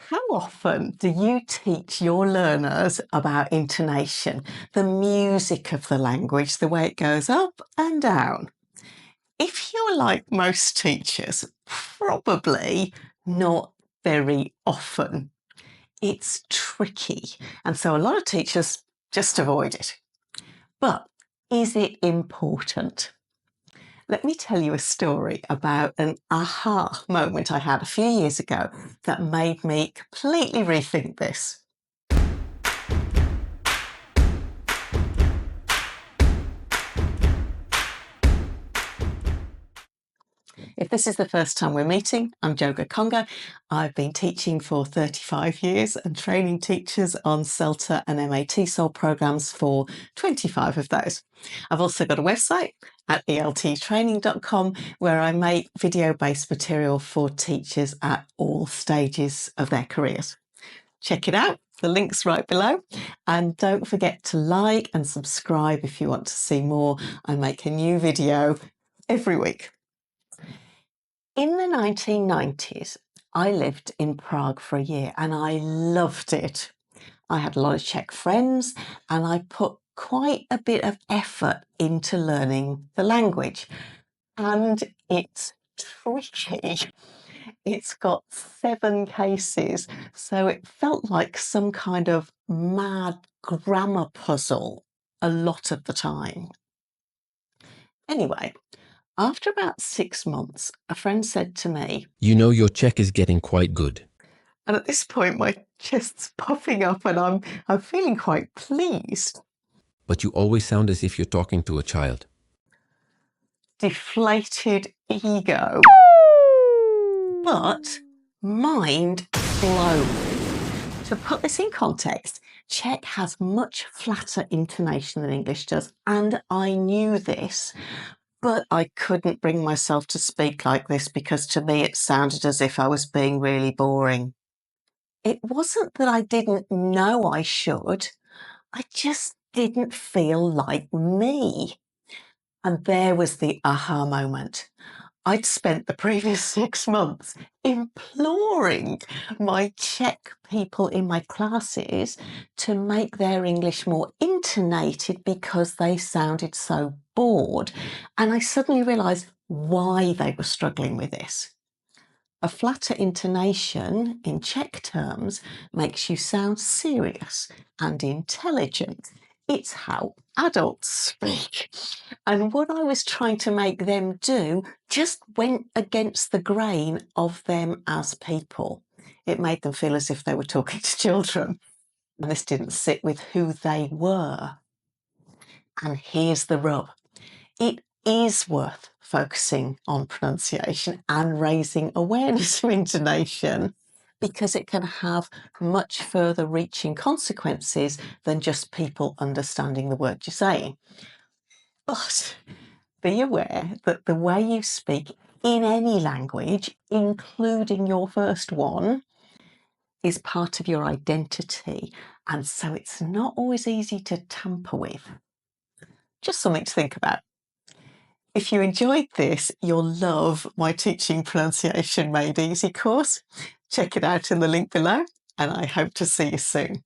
How often do you teach your learners about intonation, the music of the language, the way it goes up and down? If you're like most teachers, probably not very often. It's tricky, and so a lot of teachers just avoid it. But is it important? Let me tell you a story about an aha moment I had a few years ago that made me completely rethink this. If this is the first time we're meeting, I'm Joga Conga. I've been teaching for 35 years and training teachers on CELTA and MAT SOL programs for 25 of those. I've also got a website at elttraining.com where I make video-based material for teachers at all stages of their careers. Check it out. The link's right below. And don't forget to like and subscribe if you want to see more. I make a new video every week. In the 1990s, I lived in Prague for a year and I loved it. I had a lot of Czech friends and I put quite a bit of effort into learning the language. And it's tricky. It's got 7 cases, so it felt like some kind of mad grammar puzzle a lot of the time. Anyway, after about 6 months, a friend said to me, "You know, your Czech is getting quite good." and at this point my chest's puffing up and I'm feeling quite pleased. "But you always sound as if you're talking to a child." Deflated ego, but mind blown. To put this in context, Czech has much flatter intonation than English does, and I knew this, but I couldn't bring myself to speak like this because to me it sounded as if I was being really boring. It wasn't that I didn't know I should, I just didn't feel like me. And there was the aha moment. I'd spent the previous 6 months imploring my Czech people in my classes to make their English more intonated because they sounded so bored. And I suddenly realised why they were struggling with this. A flatter intonation in Czech terms makes you sound serious and intelligent. It's how adults speak. And what I was trying to make them do just went against the grain of them as people. It made them feel as if they were talking to children. And this didn't sit with who they were. And here's the rub. It is worth focusing on pronunciation and raising awareness of intonation because it can have much further reaching consequences than just people understanding the word you're saying. But be aware that the way you speak in any language, including your first one, is part of your identity, and so it's not always easy to tamper with. Just something to think about. If you enjoyed this, you'll love my Teaching Pronunciation Made Easy course. Check it out in the link below, and I hope to see you soon.